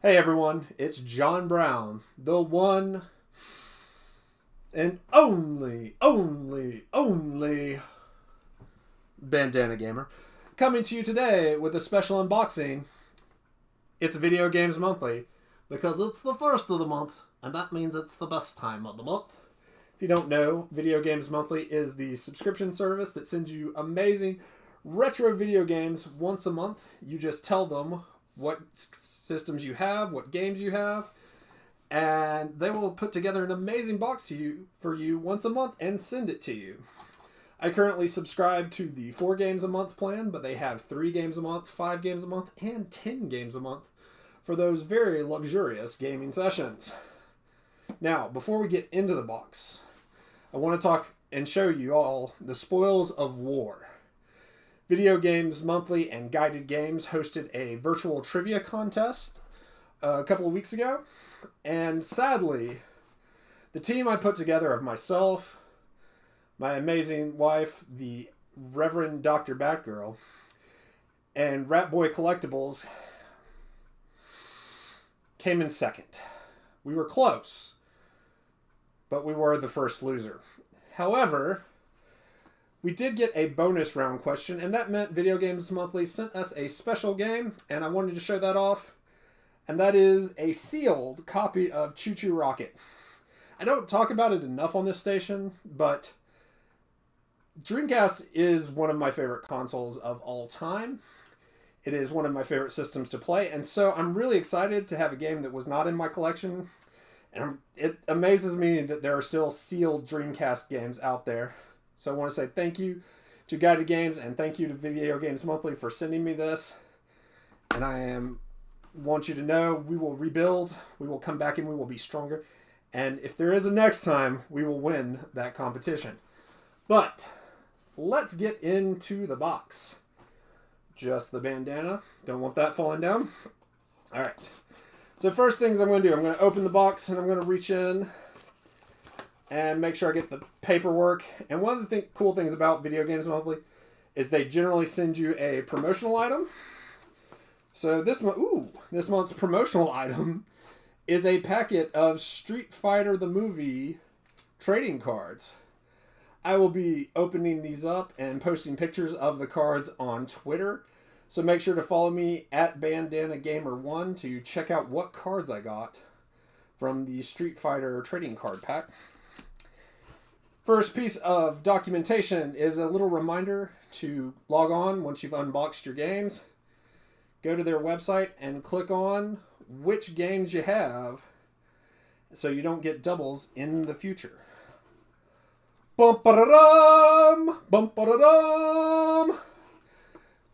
Hey everyone, it's John Brown, the one and only Bandana Gamer, coming to you today with a special unboxing. It's Video Games Monthly, because it's the first of the month, and that means it's the best time of the month. If you don't know, Video Games Monthly is the subscription service that sends you amazing retro video games once a month. You just tell them what systems you have, what games you have, and they will put together an amazing box for you once a month and send it to you. I currently subscribe to the 4 games a month plan, but they have 3 games a month, 5 games a month, and 10 games a month for those very luxurious gaming sessions. Now, before we get into the box, I want to talk and show you all the spoils of war. Video Games Monthly and Guided Games hosted a virtual trivia contest a couple of weeks ago, and sadly, the team I put together of myself, my amazing wife, the Reverend Dr. Batgirl, and Ratboy Collectibles came in second. We were close, but we were the first loser. However, we did get a bonus round question, and that meant Video Games Monthly sent us a special game, and I wanted to show that off. And that is a sealed copy of Choo Choo Rocket. I don't talk about it enough on this station, but Dreamcast is one of my favorite consoles of all time. It is one of my favorite systems to play, and so I'm really excited to have a game that was not in my collection. And it amazes me that there are still sealed Dreamcast games out there. So I want to say thank you to Guided Games and thank you to Video Games Monthly for sending me this. And want you to know we will rebuild, we will come back, and we will be stronger. And if there is a next time, we will win that competition. But let's get into the box. Just the bandana. Don't want that falling down. All right. So first things I'm going to do, I'm going to open the box and I'm going to reach in and make sure I get the paperwork. And one of the cool things about Video Games Monthly is they generally send you a promotional item. So this month's promotional item is a packet of Street Fighter the Movie trading cards. I will be opening these up and posting pictures of the cards on Twitter. So make sure to follow me at BandanaGamer1 to check out what cards I got from the Street Fighter trading card pack. First piece of documentation is a little reminder to log on once you've unboxed your games. Go to their website and click on which games you have so you don't get doubles in the future. Bum-ba-da-dum! Bum-ba-da-dum!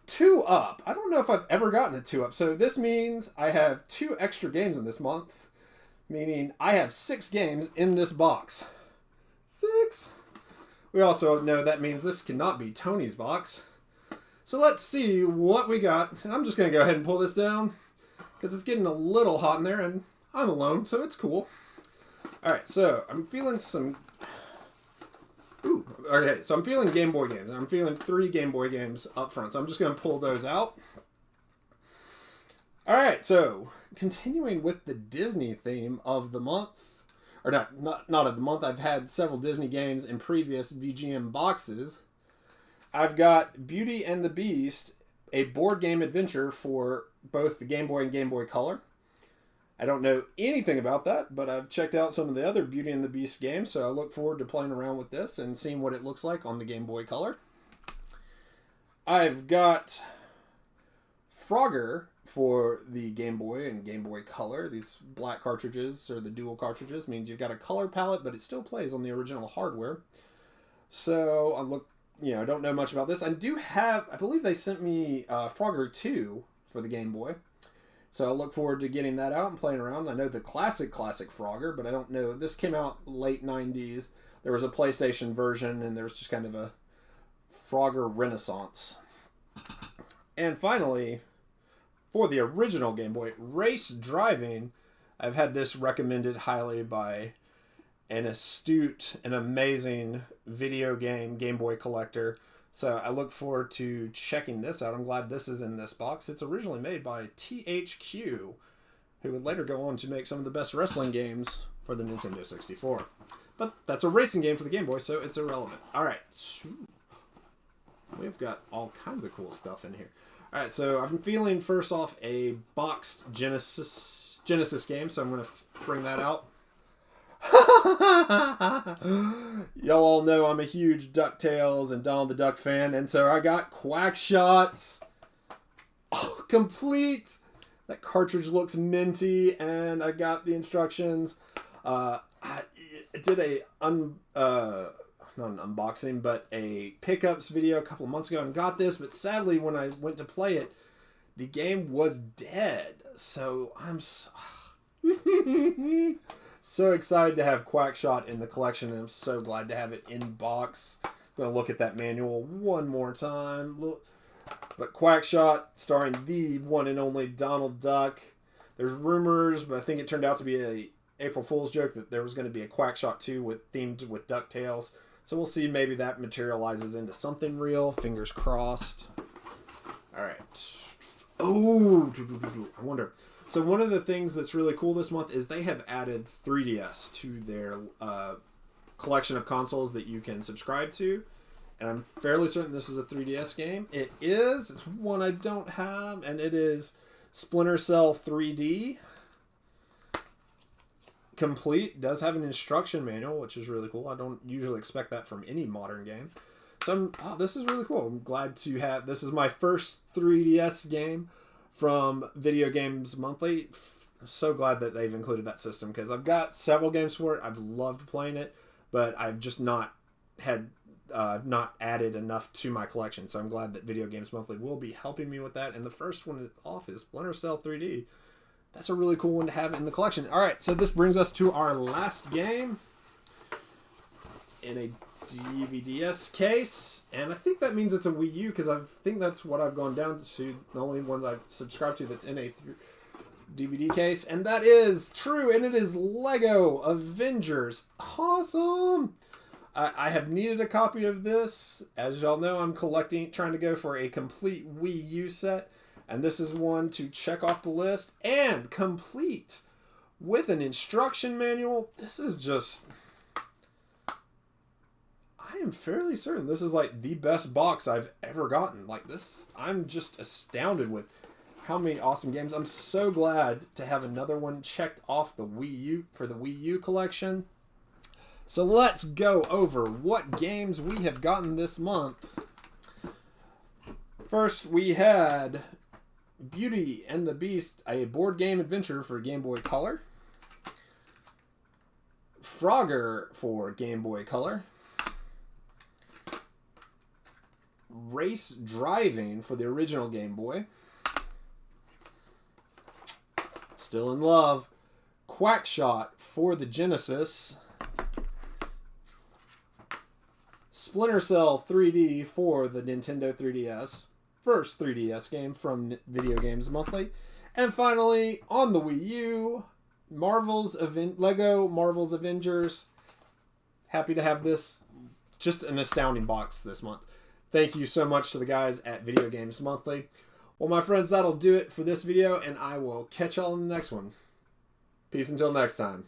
2-up. I don't know if I've ever gotten a 2-up. So this means I have 2 extra games in this month. Meaning I have 6 games in this box. 6. We also know that means this cannot be Tony's box. So let's see what we got. And I'm just going to go ahead and pull this down because it's getting a little hot in there and I'm alone, so it's cool. Alright, so I'm feeling some... Okay, so I'm feeling Game Boy games. I'm feeling 3 Game Boy games up front, so I'm just going to pull those out. Alright, so continuing with the Disney theme of the month. Or not of the month. I've had several Disney games in previous VGM boxes. I've got Beauty and the Beast, a board game adventure for both the Game Boy and Game Boy Color. I don't know anything about that, but I've checked out some of the other Beauty and the Beast games, so I look forward to playing around with this and seeing what it looks like on the Game Boy Color. I've got Frogger for the Game Boy and Game Boy Color. These black cartridges, or the dual cartridges, means you've got a color palette, but it still plays on the original hardware. So I don't know much about this. I believe they sent me Frogger 2 for the Game Boy. So I look forward to getting that out and playing around. I know the classic Frogger, but I don't know. This came out late 90s. There was a PlayStation version, and there was just kind of a Frogger renaissance. And finally, for the original Game Boy, Race Driving. I've had this recommended highly by an astute and amazing video Game Boy collector. So I look forward to checking this out. I'm glad this is in this box. It's originally made by THQ, who would later go on to make some of the best wrestling games for the Nintendo 64. But that's a racing game for the Game Boy, so it's irrelevant. Alright. We've got all kinds of cool stuff in here. Alright, so I'm feeling, first off, a boxed Genesis game, so I'm going to bring that out. Y'all all know I'm a huge DuckTales and Donald the Duck fan, and so I got Quackshot. Oh, complete! That cartridge looks minty, and I got the instructions. I did not an unboxing, but a pickups video a couple of months ago and got this, but sadly when I went to play it, the game was dead. So I'm so excited to have Quackshot in the collection, and I'm so glad to have it in box. I'm going to look at that manual one more time. But Quackshot, starring the one and only Donald Duck. There's rumors, but I think it turned out to be a April Fool's joke that there was going to be a Quackshot 2 themed with DuckTales. So we'll see, maybe that materializes into something real. Fingers crossed. Alright. Oh, I wonder. So one of the things that's really cool this month is they have added 3DS to their collection of consoles that you can subscribe to. And I'm fairly certain this is a 3DS game. It is. It's one I don't have, and it is Splinter Cell 3D. Complete. Does have an instruction manual, which is really cool. I don't usually expect that from any modern game. So this is really cool. I'm glad to have... This is my first 3DS game from Video Games Monthly. So glad that they've included that system, because I've got several games for it. I've loved playing it, but I've just not added enough to my collection. So I'm glad that Video Games Monthly will be helping me with that. And the first one off is Splinter Cell 3D. That's a really cool one to have in the collection. Alright, so this brings us to our last game in a DVDS case. And I think that means it's a Wii U, because I think that's what I've gone down to. The only ones I've subscribed to that's in a DVD case. And that is true, and it is Lego Avengers. Awesome! I have needed a copy of this. As y'all know, I'm trying to go for a complete Wii U set. And this is one to check off the list, and complete with an instruction manual. This is just... I am fairly certain this is like the best box I've ever gotten. Like this, I'm just astounded with how many awesome games. I'm so glad to have another one checked off the Wii U for the Wii U collection. So let's go over what games we have gotten this month. First, we had Beauty and the Beast, a board game adventure for Game Boy Color. Frogger for Game Boy Color. Race Driving for the original Game Boy. Still in Love. Quackshot for the Genesis. Splinter Cell 3D for the Nintendo 3DS. First 3DS game from Video Games Monthly. And finally, on the Wii U, Lego Marvel's Avengers. Happy to have this. Just an astounding box this month. Thank you so much to the guys at Video Games Monthly. Well, my friends, that'll do it for this video, and I will catch y'all in the next one. Peace until next time.